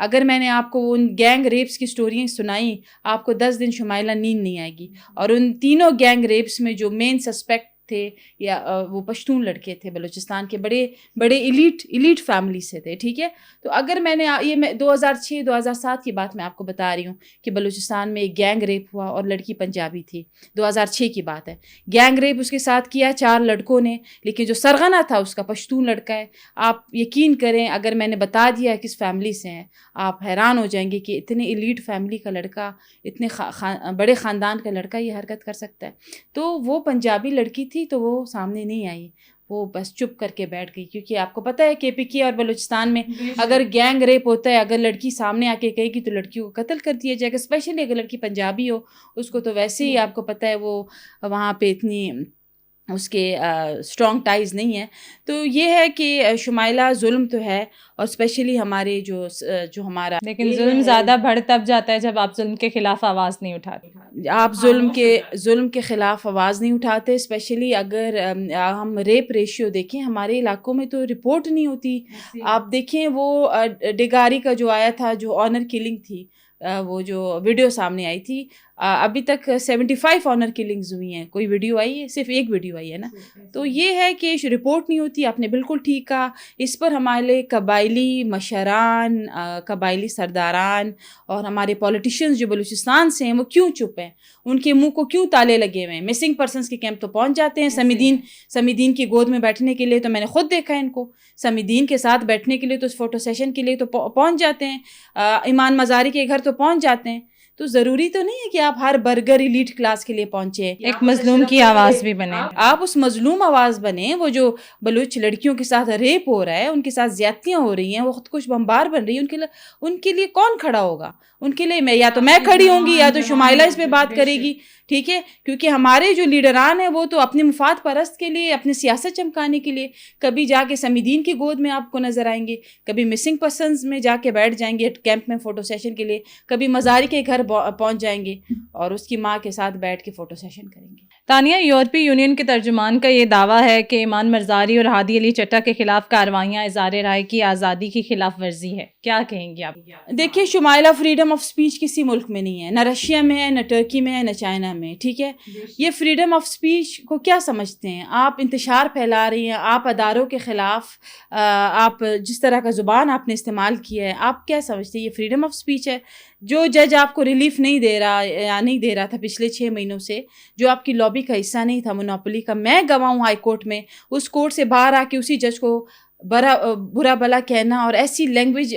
اگر میں نے آپ کو ان گینگ ریپس کی سٹوریاں سنائیں آپ کو 10 دن شمائلہ نیند نہیں آئے گی. اور ان تینوں گینگ ریپس میں جو مین سسپیکٹ تھے یا وہ پشتون لڑکے تھے بلوچستان کے بڑے ایلیٹ فیملی سے تھے, ٹھیک ہے. تو اگر یہ میں 2006-2007 کی بات میں آپ کو بتا رہی ہوں کہ بلوچستان میں ایک گینگ ریپ ہوا اور لڑکی پنجابی تھی, 2006 کی بات ہے. گینگ ریپ اس کے ساتھ کیا 4 لڑکوں نے, لیکن جو سرغنہ تھا اس کا پشتون لڑکا ہے. آپ یقین کریں اگر میں نے بتا دیا کس فیملی سے ہیں آپ حیران ہو جائیں گے کہ اتنے ایلیٹ فیملی کا لڑکا, اتنے بڑے خاندان کا لڑکا یہ حرکت کر سکتا ہے. تو وہ پنجابی لڑکی تھی تو وہ سامنے نہیں آئی, وہ بس چپ کر کے بیٹھ گئی, کیونکہ آپ کو پتہ ہے کہ PK اور بلوچستان میں اگر گینگ ریپ ہوتا ہے, اگر لڑکی سامنے آ کے کہے گی تو لڑکی کو قتل کر دیا جائے گا, اسپیشلی اگر لڑکی پنجابی ہو اس کو تو ویسے ہی آپ کو پتہ ہے وہ وہاں پہ اتنی اس کے اسٹرانگ ٹائز نہیں ہیں. تو یہ ہے کہ شمائلہ ظلم تو ہے, اور اسپیشلی ہمارے جو ہمارا, لیکن ظلم زیادہ بڑھ تب جاتا ہے جب آپ ظلم کے خلاف آواز نہیں اٹھاتے. آپ ظلم کے خلاف آواز نہیں اٹھاتے. اسپیشلی اگر ہم ریپ ریشیو دیکھیں ہمارے علاقوں میں تو رپورٹ نہیں ہوتی. آپ دیکھیں وہ ڈگاری کا جو آیا تھا جو آنر کلنگ تھی, وہ جو ویڈیو سامنے آئی تھی, ابھی تک 75 آنر کلنگز ہوئی ہیں. کوئی ویڈیو آئی ہے؟ صرف ایک ویڈیو آئی ہے نا. تو یہ ہے کہ رپورٹ نہیں ہوتی. آپ نے بالکل ٹھیک کہا. اس پر ہمارے قبائلی مشران, قبائلی سرداران اور ہمارے پولیٹیشینز جو بلوچستان سے ہیں وہ کیوں چپ ہیں, ان کے منہ کو کیوں تالے لگے ہوئے ہیں. مسنگ پرسنس کے کیمپ تو پہنچ جاتے ہیں, سمیدین کی گود میں بیٹھنے کے لیے تو میں نے خود دیکھا ہے ان کو, سمیدین کے ساتھ بیٹھنے کے لیے تو فوٹو سیشن کے لیے تو پہنچ جاتے ہیں, ایمان مزاری کے گھر تو پہنچ جاتے ہیں. تو ضروری تو نہیں ہے کہ آپ ہر برگر ایلیٹ کلاس کے لیے پہنچے, ایک مظلوم کی آواز بھی بنے, آپ اس مظلوم آواز بنے. وہ جو بلوچ لڑکیوں کے ساتھ ریپ ہو رہا ہے, ان کے ساتھ زیادتیاں ہو رہی ہیں, وہ خود کچھ بمبار بن رہی ہے, ان کے لیے کون کھڑا ہوگا؟ ان کے لیے یا تو میں کھڑی ہوں گی یا تو شمائلہ اس پہ بات کرے گی, ٹھیک ہے. کیونکہ ہمارے جو لیڈران ہیں وہ تو اپنے مفاد پرست کے لیے, اپنی سیاست چمکانے کے لیے کبھی جا کے سمیدین کی گود میں آپ کو نظر آئیں گے, کبھی مسنگ پرسنز میں جا کے بیٹھ جائیں گے کیمپ میں فوٹو سیشن کے لیے, کبھی مزاری کے گھر پہنچ جائیں گے اور اس کی ماں کے ساتھ بیٹھ کے فوٹو سیشن کریں گے. تانیہ, یورپی یونین کے ترجمان کا یہ دعویٰ ہے کہ ایمان مرزاری اور ہادی علی چٹا کے خلاف کارروائیاں اظہار رائے کی آزادی کی خلاف ورزی ہے. کیا کہیں گے آپ؟ دیکھیے شمائلہ فریڈم آف اسپیچ کسی ملک میں نہیں ہے, نہ رشیا میں ہے, نہ ٹرکی میں ہے, نہ چائنا میں, ٹھیک ہے. یہ فریڈم آف اسپیچ کو کیا سمجھتے ہیں آپ؟ انتشار پھیلا رہی ہیں آپ اداروں کے خلاف, آپ جس طرح کا زبان آپ نے استعمال کیا ہے, آپ کیا سمجھتے ہیں یہ فریڈم آف اسپیچ ہے؟ جو جج آپ کو ریلیف نہیں دے رہا یا نہیں دے رہا تھا پچھلے 6 مہینوں سے, جو آپ کی لابی کا حصہ نہیں تھا مونوپولی کا, میں گواہ ہوں ہائی کورٹ میں, اس کورٹ سے باہر آ کے اسی جج کو برا بلا کہنا اور ایسی لینگویج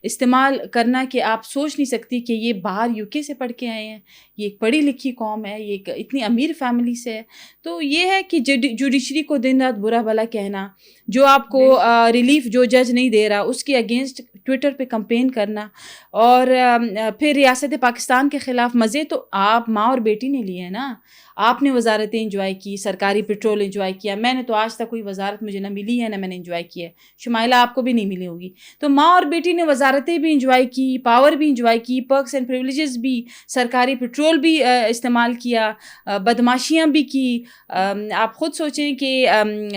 استعمال کرنا کہ آپ سوچ نہیں سکتی کہ یہ باہر UK سے پڑھ کے آئے ہیں, یہ ایک پڑھی لکھی قوم ہے, یہ ایک اتنی امیر فیملی سے ہے. تو یہ ہے کہ جوڈیشری کو دن رات برا بلا کہنا, جو آپ کو ریلیف جو جج نہیں دے رہا اس کے اگینسٹ ٹویٹر پہ کمپین کرنا, اور پھر ریاست پاکستان کے خلاف مزے تو آپ ماں اور بیٹی نے لیے ہیں نا. آپ نے وزارتیں انجوائے کی, سرکاری پیٹرول انجوائے کیا, میں نے تو آج تک کوئی وزارت مجھے نہ ملی ہے نہ میں نے انجوائے کی ہے, شمائلہ آپ کو بھی نہیں ملی ہوگی. تو ماں اور بیٹی نے وزارتیں بھی انجوائے کی, پاور بھی انجوائے کی, پرکس اینڈ پریولیجز بھی, سرکاری پیٹرول بھی استعمال کیا, بدماشیاں بھی کی. آپ خود سوچیں کہ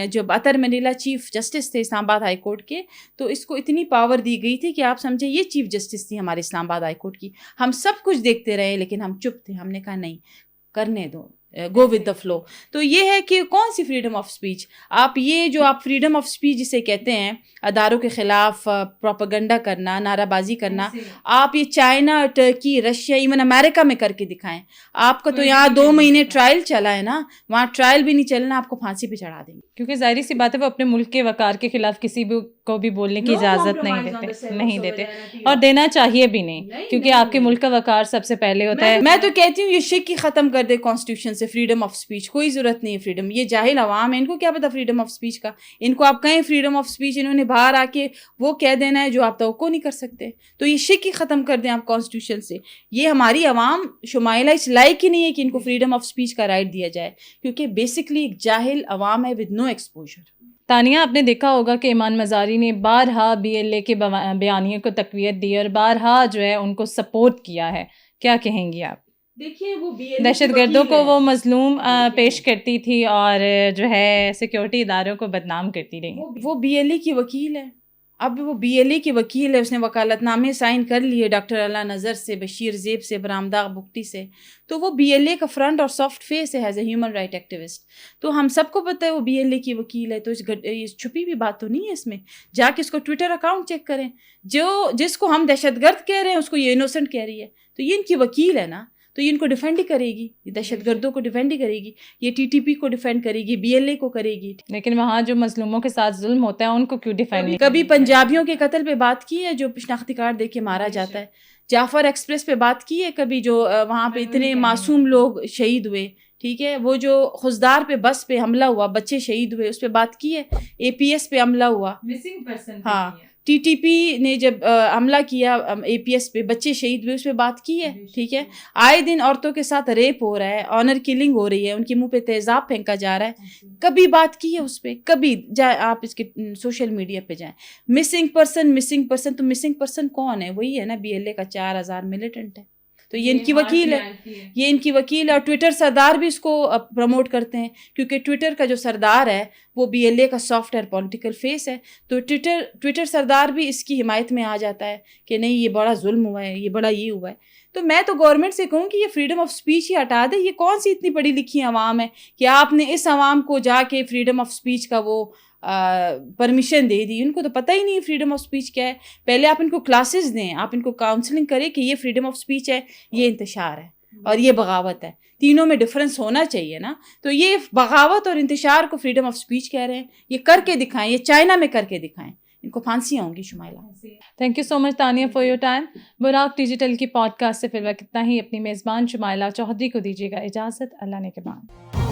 جب اطہر منیلا چیف جسٹس تھے اسلام آباد ہائی کورٹ کے, تو اس کو اتنی پاور دی گئی تھی کہ آپ سمجھیں یہ چیف جسٹس تھی ہمارے اسلام آباد ہائی کورٹ کی. ہم سب کچھ دیکھتے رہے لیکن ہم چپ تھے, ہم نے کہا نہیں کرنے دو, گو ود دا فلو. تو یہ ہے کہ کون سی فریڈم آف اسپیچ آپ, یہ جو آپ فریڈم آف اسپیچ جسے کہتے ہیں اداروں کے خلاف پروپیگنڈا کرنا, نعرہ بازی کرنا, آپ یہ چائنا, ٹرکی, رشیا, ایون امریکہ میں کر کے دکھائیں. آپ کا تو یہاں 2 مہینے ٹرائل چلا ہے نا, وہاں ٹرائل بھی نہیں چلنا, آپ کو پھانسی پہ چڑھا دیں گے. کیونکہ ظاہری سی بات ہے وہ اپنے ملک کے وقار کے خلاف کسی بھی کو بھی بولنے کی اجازت نہیں دیتے اور دینا چاہیے بھی نہیں, کیونکہ آپ کے ملک کا وقار سب سے پہلے ہوتا ہے. میں تو کہتی ہوں یہ شک ہی ختم کر دے کانسٹیٹیوشن سے, فریڈم آف اسپیچ کوئی ضرورت نہیں ہے. فریڈم, یہ جاہل عوام ہے, ان کو کیا پتا فریڈم آف اسپیچ کا. ان کو آپ کہیں فریڈم آف اسپیچ, انہوں نے باہر آ کے وہ کہہ دینا ہے جو آپ توقع نہیں کر سکتے. تو یہ شک ہی ختم کر دیں آپ کانسٹیٹیوشن سے. یہ ہماری عوام شمائلہ اس لائق ہی نہیں ہے کہ ان کو فریڈم آف اسپیچ کا رائٹ دیا جائے, کیونکہ بیسکلی ایک جاہل عوام ہے ود نو ایکسپوجر. تانیہ, آپ نے دیکھا ہوگا کہ ایمان مزاری نے بارہا BLA کے بیانیے کو تقویت دی اور بارہا جو ہے ان کو سپورٹ کیا ہے. کیا کہیں گی آپ؟ دیکھیے وہ دہشت گردوں کو وہ مظلوم پیش کرتی تھی اور جو ہے سیکیورٹی اداروں کو بدنام کرتی رہی. وہ BLA کی وکیل ہے, اب وہ BLA کی وکیل ہے, اس نے وکالت نامے سائن کر لیے ڈاکٹر اعلیٰ نظر سے, بشیر زیب سے, برامداغ بگٹی سے. تو وہ BLA کا فرنٹ اور سافٹ فیس ہے as a human right activist. تو ہم سب کو پتہ ہے وہ BLA کی وکیل ہے, تو اس چھپی ہوئی بات تو نہیں ہے اس میں. جا کے اس کو ٹویٹر اکاؤنٹ چیک کریں. جس کو ہم دہشت گرد کہہ رہے ہیں اس کو یہ انوسنٹ کہہ رہی ہے. تو یہ ان کی وکیل ہے نا, تو یہ ان کو ڈیفینڈ ہی کرے گی, یہ دہشت گردوں کو ڈیفینڈ ہی کرے گی, یہ TTP کو ڈیفینڈ کرے گی, BLA کو کرے گی. لیکن وہاں جو مظلوموں کے ساتھ ظلم ہوتا ہے ان کو کیوں ڈیفینڈ نہیں؟ کبھی پنجابیوں کے قتل پہ بات کی ہے جو شناختی کارڈ دے کے مارا جاتا ہے, جعفر ایکسپریس پہ بات کی ہے کبھی جو وہاں پہ اتنے معصوم لوگ شہید ہوئے, ٹھیک ہے, وہ جو خزدار پہ بس پہ حملہ ہوا, بچے شہید ہوئے, اس پہ بات کی ہے. APS پہ حملہ ہوا, مسنگ پرسن, ہاں TTP نے جب حملہ کیا APS پہ, بچے شہید ہوئے, اس پہ بات کی ہے. ٹھیک ہے, آئے دن عورتوں کے ساتھ ریپ ہو رہا ہے, آنر کلنگ ہو رہی ہے, ان کے منہ پہ تیزاب پھینکا جا رہا ہے, کبھی بات کی ہے اس پہ؟ کبھی آپ اس کے سوشل میڈیا پہ جائیں, مسنگ پرسن, تو مسنگ پرسن کون ہے؟ وہی ہے نا BLA کا 4000 ملیٹنٹ ہے. تو یہ ان کی وکیل ہے, یہ ان کی وکیل ہے. اور ٹویٹر سردار بھی اس کو پروموٹ کرتے ہیں, کیونکہ ٹویٹر کا جو سردار ہے وہ BLA کا سافٹ ویئر پولیٹیکل فیس ہے. تو ٹویٹر سردار بھی اس کی حمایت میں آ جاتا ہے کہ نہیں یہ بڑا ظلم ہوا ہے, یہ بڑا یہ ہوا ہے. تو میں تو گورنمنٹ سے کہوں کہ یہ فریڈم آف اسپیچ ہی ہٹا دے. یہ کون سی اتنی پڑھی لکھی عوام ہے کہ آپ نے اس عوام کو جا کے فریڈم آف اسپیچ کا وہ پرمیشن دے دی؟ ان کو تو پتہ ہی نہیں فریڈم آف اسپیچ کیا ہے. پہلے آپ ان کو کلاسز دیں, آپ ان کو کاؤنسلنگ کریں کہ یہ فریڈم آف اسپیچ ہے, یہ انتشار ہے, اور یہ بغاوت ہے. تینوں میں ڈفرنس ہونا چاہیے نا. تو یہ بغاوت اور انتشار کو فریڈم آف اسپیچ کہہ رہے ہیں. یہ کر کے دکھائیں, یہ چائنا میں کر کے دکھائیں, ان کو پھانسیاں ہوں گی. Shumaila, thank you so much Tania for your time. Buraq digital کی پوڈ کاسٹ سے فی الوقت اتنا ہی. اپنی میزبان شمائلہ چودھری کو دیجیے گا اجازت. اللہ نے کے بعد.